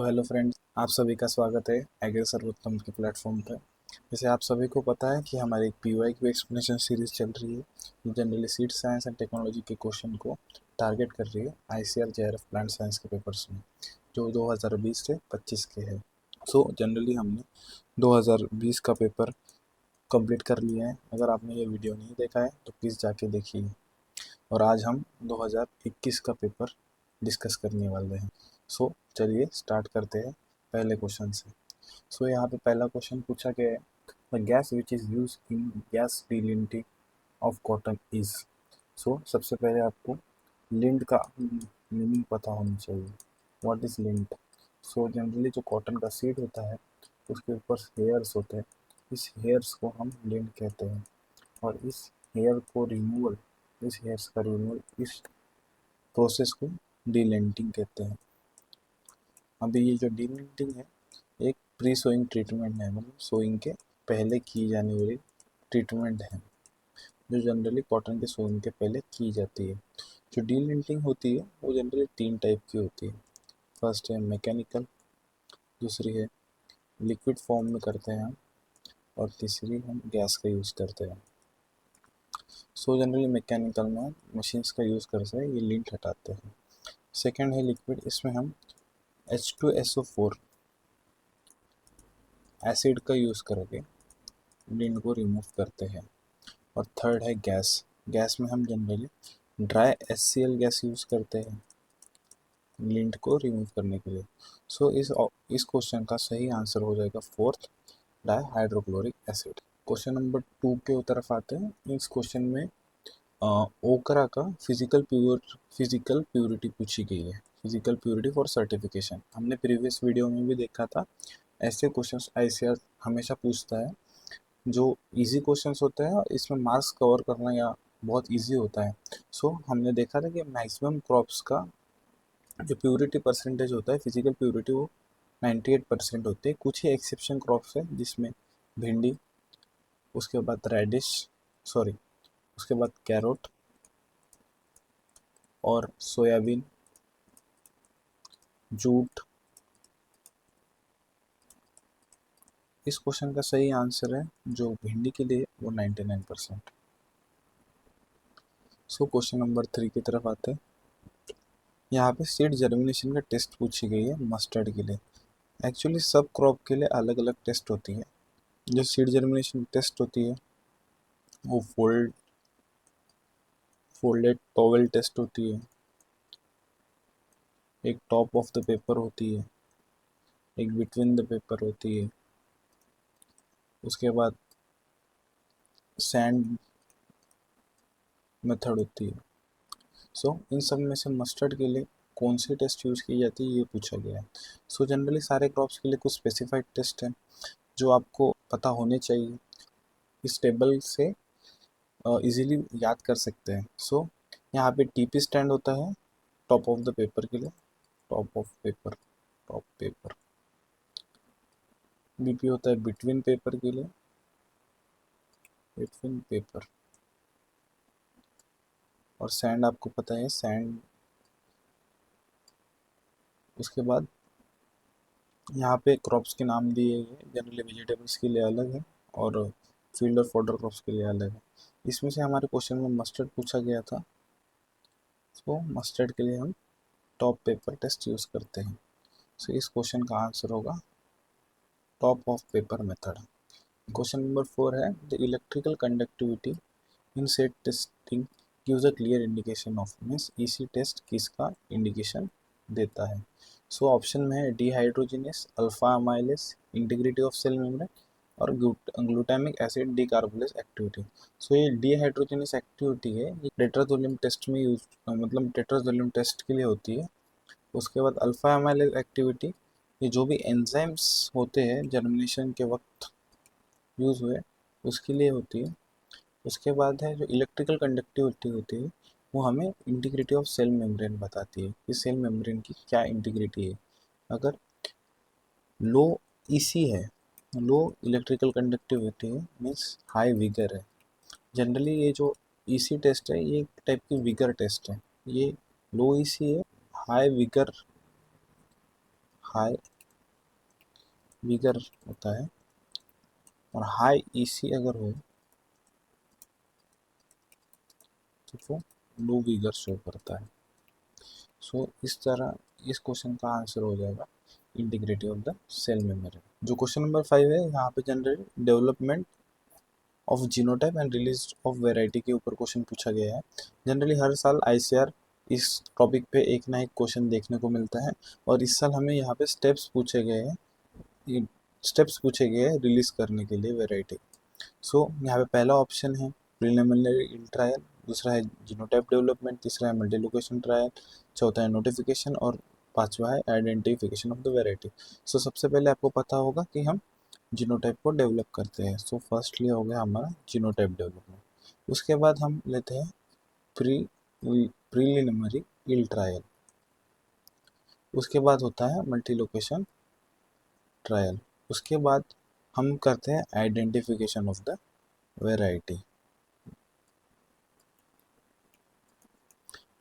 तो hello friends, आप सभी का स्वागत है एग्री सर्वोत्तम के प्लेटफॉर्म पर। जैसे आप सभी को पता है कि हमारी एक PYQ एक्सप्लेनेशन सीरीज चल रही है, जो generally seed science and technology के क्वेश्चन को टारगेट कर रही है ICAR JRF प्लांट साइंस के पेपर्स में, जो 2020 से 25 के हैं। सो जनरली हमने 2020 का पेपर कंप्लीट कर लिया है। अगर आपने ये वीडियो नहीं देखा है तो प्लीज़ जाके देखिए। और आज हम 2021 का पेपर डिस्कस करने वाले हैं। सो चलिए स्टार्ट करते हैं पहले क्वेश्चन से। सो यहाँ पे पहला क्वेश्चन पूछा गया है, the gas which is use in gas delinting of cotton is. So सबसे पहले आपको लिंट का मीनिंग पता होनी चाहिए। What is lint? So generally जो कॉटन का सीड होता है उसके ऊपर हेयर्स होते हैं, इस हेयर्स को हम लिंट कहते हैं। और इस हेयर को रिमूवल इस हेयर्स का रिमूवल इस प्रोसेस को डीलेंटिंग कहते हैं। अभी ये जो डीलेंटिंग है एक प्री सोइंग ट्रीटमेंट है, मतलब सोइंग के पहले की जाने वाली ट्रीटमेंट है, जो जनरली कॉटन के सोइंग के पहले की जाती है। जो डीलेंटिंग होती है वो जनरली 3 टाइप की होती है। फर्स्ट है मैकेनिकल, दूसरी है लिक्विड फॉर्म में करते हैं हम, और तीसरी हम गैस का यूज़ करते हैं। सो जनरली मैकेनिकल में मशीन्स का यूज़ करते हैं, ये लिंट हटाते हैं। सेकेंड है लिक्विड, इसमें हम H2SO4 एसिड का यूज़ करके लिंट को रिमूव करते हैं। और थर्ड है गैस। गैस में हम generally dry HCl gas use करते हैं लिंट को रिमूव करने के लिए। सो इस क्वेश्चन का सही आंसर हो जाएगा fourth, di hydrochloric acid. Question number 2 के तरफ आते हैं। इस क्वेश्चन में ओकरा का फिजिकल प्योरिटी पूछी गई है, फिजिकल प्योरिटी फॉर सर्टिफिकेशन। हमने प्रीवियस वीडियो में भी देखा था। ऐसे क्वेश्चंस ICAR हमेशा पूछता है, जो इजी क्वेश्चंस होते हैं और इसमें मार्क्स कवर करना या बहुत इजी होता है। सो हमने देखा था कि मैक्सिमम क्रॉप्स का जो प्योरिटी परसेंटेज होता है, फिजिकल प्योरिटी, वो 98% होती है। कुछ ही एक्सेप्शन क्रॉप्स है जिसमें भिंडी, उसके बाद रेडिश, सॉरी उसके बाद कैरोट और सोयाबीन, जूट। इस क्वेश्चन का सही आंसर है जो भिंडी के लिए वो 99%। सो क्वेश्चन नंबर 3 की तरफ आते हैं। यहाँ पे सीड जर्मिनेशन का टेस्ट पूछी गई है मस्टर्ड के लिए। एक्चुअली सब क्रॉप के लिए अलग अलग टेस्ट होती है। जो सीड जर्मिनेशन टेस्ट होती है वो फोल्डेड टॉवेल टेस्ट होती है, एक टॉप ऑफ द पेपर होती है, एक बिटवीन द पेपर होती है, उसके बाद सैंड मेथड होती है। सो इन सब में से मस्टर्ड के लिए कौन सी टेस्ट यूज़ की जाती है ये पूछा गया है। सो जनरली सारे क्रॉप्स के लिए कुछ स्पेसिफाइड टेस्ट हैं जो आपको पता होने चाहिए, इस टेबल से इजीली याद कर सकते हैं। सो यहाँ पे TP स्टैंड होता है टॉप ऑफ द पेपर के लिए, top of paper, top paper. BP होता है बिटवीन पेपर के लिए, बिटवीन पेपर। और सैंड आपको पता है, सैंड। उसके बाद यहाँ पे क्रॉप्स के नाम दिए गए, जनरली वेजिटेबल्स के लिए अलग है और फील्ड और फॉडर क्रॉप्स के लिए अलग है। इसमें से हमारे क्वेश्चन में मस्टर्ड पूछा गया था, तो मस्टर्ड के लिए हम टॉप पेपर टेस्ट यूज़ करते हैं। सो इस क्वेश्चन का आंसर होगा top of paper method. Question number 4 है, the electrical conductivity in seed testing gives a clear indication of, means EC test किसका इंडिकेशन देता है। सो ऑप्शन में है dehydrogenase, alpha amylase, integrity of cell membrane और glutamic acid decarboxylase activity. So ये dehydrogenase activity है, ये tetrazolium test में यूज, मतलब टेट्राजोलियम टेस्ट के लिए होती है। उसके बाद अल्फा अमाइलेज एक्टिविटी, ये जो भी एंजाइम्स होते हैं जर्मिनेशन के वक्त यूज़ हुए उसके लिए होती है। उसके बाद है जो इलेक्ट्रिकल कंडक्टिविटी होती है, वो हमें इंटीग्रिटी ऑफ सेल मेम्ब्रेन बताती है कि सेल मेम्ब्रेन की क्या इंटीग्रिटी है। अगर लो EC है, लो इलेक्ट्रिकल कंडक्टिविटी है, मीन्स हाई विगर है। जनरली ये जो EC टेस्ट है ये एक टाइप की विगर टेस्ट है। ये लो EC है, हाई विगर, हाई वीगर होता है, और हाई ईसी अगर हो तो वो लो वीगर शो करता है। सो इस तरह इस क्वेश्चन का आंसर हो जाएगा integrity of the cell memory. जो क्वेश्चन नंबर 5 है, यहाँ पे general development of genotype and release of variety के ऊपर क्वेश्चन पूछा गया है। जनरली हर साल आईसीआर इस टॉपिक पे एक ना एक क्वेश्चन देखने को मिलता है, और इस साल हमें यहाँ पे स्टेप्स पूछे गए हैं रिलीज करने के लिए वेराइटी। सो यहाँ पे पहला ऑप्शन है प्रिलिमिनरी ट्रायल, दूसरा है जीनोटाइप डेवलपमेंट, तीसरा है मल्टी लोकेशन ट्रायल, चौथा है नोटिफिकेशन, और पांचवा है आइडेंटिफिकेशन ऑफ द वेराइटी। सो सबसे पहले आपको पता होगा कि हम जीनोटाइप को डेवलप करते हैं। सो फर्स्टली हो गया हमारा जीनोटाइप डेवलपमेंट। उसके बाद हम लेते हैं प्री प्रीलिमिनरी इल ट्रायल। उसके बाद होता है मल्टी लोकेशन ट्रायल। उसके बाद हम करते हैं आइडेंटिफिकेशन ऑफ द वेराइटी,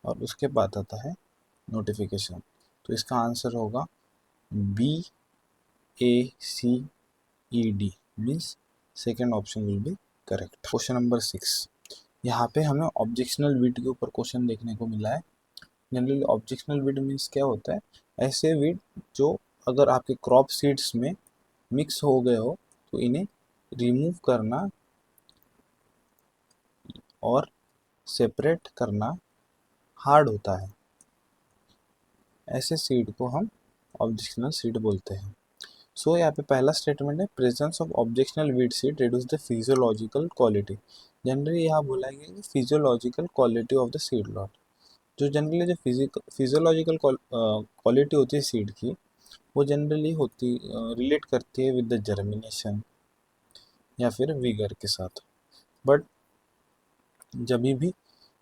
और उसके बाद आता है नोटिफिकेशन। तो इसका आंसर होगा BACED, means second option will be correct. Question number 6, यहाँ पे हमें ऑब्जेक्शनल वीट के ऊपर क्वेश्चन देखने को मिला है। जनरली ऑब्जेक्शनल वीट मीन्स क्या होता है, ऐसे वीट जो अगर आपके क्रॉप सीड्स में मिक्स हो गए हो तो इन्हें रिमूव करना और सेपरेट करना हार्ड होता है। ऐसे सीड को हम ऑब्जेक्शनल सीड बोलते हैं। सो यहाँ पे पहला स्टेटमेंट है presence of objectionable wheat seed reduce the physiological quality. Generally यहाँ बोला गया कि physiological quality of the seed lot. जो जनरली जो फिजियोलॉजिकल क्वालिटी होती है सीड की, वो जनरली होती रिलेट करती है विद द जर्मिनेशन या फिर विगर के साथ। बट जब भी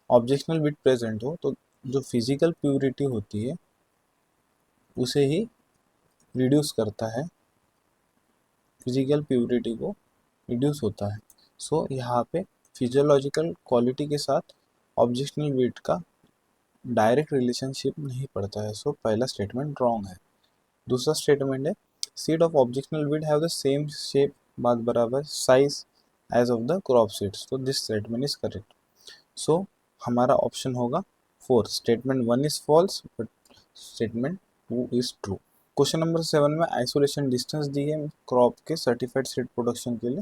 ऑब्जेक्शनल वीट प्रेजेंट हो तो जो फिजिकल प्योरिटी होती है उसे ही रिड्यूस करता है, फिजिकल प्योरिटी को रिड्यूस होता है। सो यहाँ पे फिजियोलॉजिकल क्वालिटी के साथ ऑब्जेक्शनल वीट का डायरेक्ट रिलेशनशिप नहीं पड़ता है। सो पहला स्टेटमेंट रॉन्ग है। दूसरा स्टेटमेंट है seed of objectionable weed have the same shape, बात बराबर size as of the crop seeds. तो this statement is correct. So हमारा ऑप्शन होगा 4, statement 1 is false but statement 2 is true. Question number 7 में isolation distance दी है crop के certified seed production के लिए,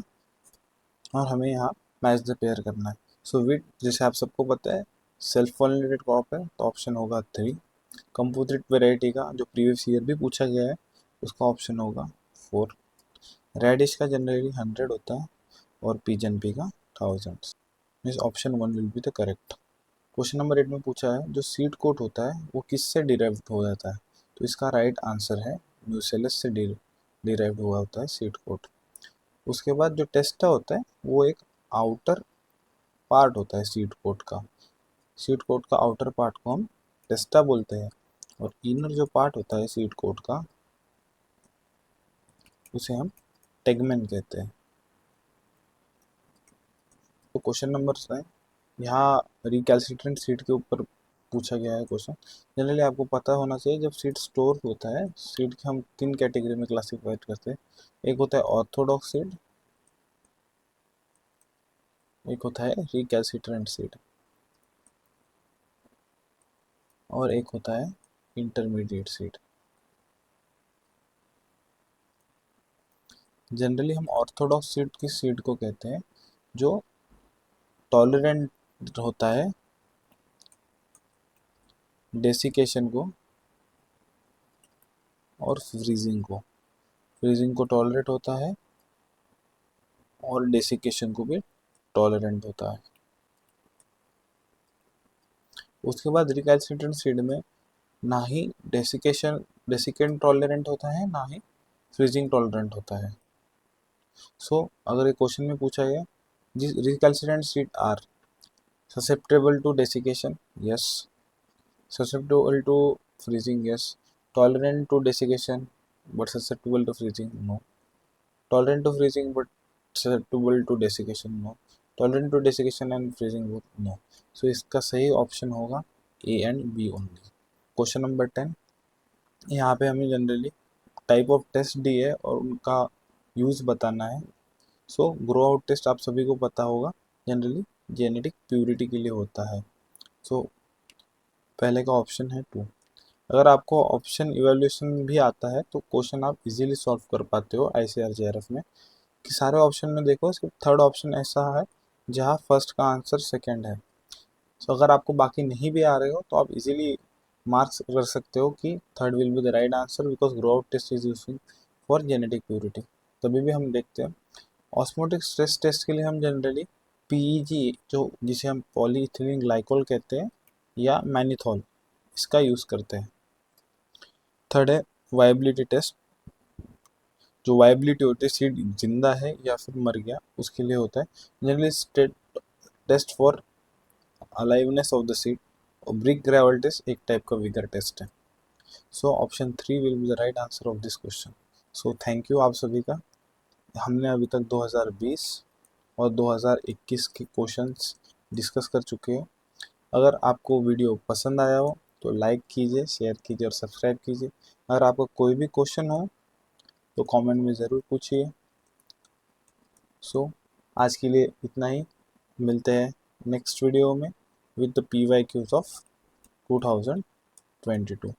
और हमें यहाँ मैच द पेयर करना है। सो विट जैसे आप सबको पता है सेल्फ पॉलिनेटेड क्रॉप है, तो ऑप्शन होगा 3। कंपोजिट वेराइटी का जो प्रीवियस ईयर भी पूछा गया है उसका ऑप्शन होगा 4। रेडिश का जनरली 100 होता है, और पिजन पी का 1000। Means option 1 will be the correct. Question number 8 में पूछा है जो सीड कोट होता है वो किससे डिराइव हो जाता है, तो इसका राइट आंसर है म्यूसेलस से डिराइव हुआ होता है सीड कोट। उसके बाद जो टेस्टा होता है वो एक आउटर पार्ट होता है सीड कोट का। सीड कोट का आउटर पार्ट को हम टेस्टा बोलते हैं, और इनर जो पार्ट होता है सीड कोट का उसे हम टेगमेन कहते हैं। तो क्वेश्चन नंबर 9, यहाँ रिकैल्सिट्रेंट सीड के ऊपर पूछा गया है क्वेश्चन। जनरली आपको पता होना चाहिए जब सीड स्टोर होता है, सीड के हम 3 कैटेगरी में क्लासिफाइड करते हैं। एक होता है ऑर्थोडॉक्स सीड, एक होता है रिकैल्सिट्रेंट सीड, और एक होता है इंटरमीडिएट सीड। जनरली हम ऑर्थोडॉक्स सीड की सीड को कहते हैं जो टॉलरेंट होता है डेसिकेशन को और फ्रीजिंग को टॉलरेट होता है, और डेसिकेशन को भी टॉलरेंट होता है। उसके बाद रिकैल्सिट्रेंट सीड में ना ही डेसिकेंट टॉलरेंट होता है, ना ही फ्रीजिंग टॉलरेंट होता है। सो अगर एक क्वेश्चन में पूछा गया जिस recalcitrant seed are susceptible to desiccation, yes. susceptible to freezing, yes. Tolerant to desiccation but susceptible to freezing, no. Tolerant to freezing but susceptible to desiccation, no. Tolerant to desiccation and freezing both, no. So इसका सही option होगा A and B only. Question number 10, यहाँ पे हमें generally type of test दी है और उनका use बताना है। सो ग्रो आउट टेस्ट आप सभी को पता होगा, जनरली जेनेटिक प्योरिटी के लिए होता है। सो पहले का ऑप्शन है 2। अगर आपको ऑप्शन इवेल्यूशन भी आता है तो क्वेश्चन आप इजीली सॉल्व कर पाते हो ICRJRF में, कि सारे ऑप्शन में देखो सिर्फ थर्ड ऑप्शन ऐसा है जहाँ फर्स्ट का आंसर सेकंड है। सो अगर आपको बाकी नहीं भी आ रहे हो तो आप इजीली मार्क्स कर सकते हो कि third will be the right answer, because grow out test is using for genetic purity. तभी भी हम देखते हैं ऑस्मोटिक स्ट्रेस टेस्ट के लिए हम जनरली PEG, जो जिसे हम पॉलीइथिलीन ग्लाइकोल कहते हैं, या मैनिथॉल, इसका यूज़ करते हैं। थर्ड है वायबिलिटी टेस्ट। जो वायबिलिटी होती है, सीड जिंदा है या फिर मर गया, उसके लिए होता है। Generally test for aliveness of the seed. और ब्रिक ग्रेवल टेस्ट एक टाइप का विगर टेस्ट है। So option 3 will be the right answer of this question. So thank you आप सभी का। हमने अभी तक 2020 और 2021 के क्वेश्चंस डिस्कस कर चुके हैं। अगर आपको वीडियो पसंद आया हो तो लाइक कीजिए, शेयर कीजिए और सब्सक्राइब कीजिए। अगर आपका कोई भी क्वेश्चन हो तो कमेंट में ज़रूर पूछिए। सो आज के लिए इतना ही। मिलते हैं नेक्स्ट वीडियो में विद द PYQs ऑफ 2022।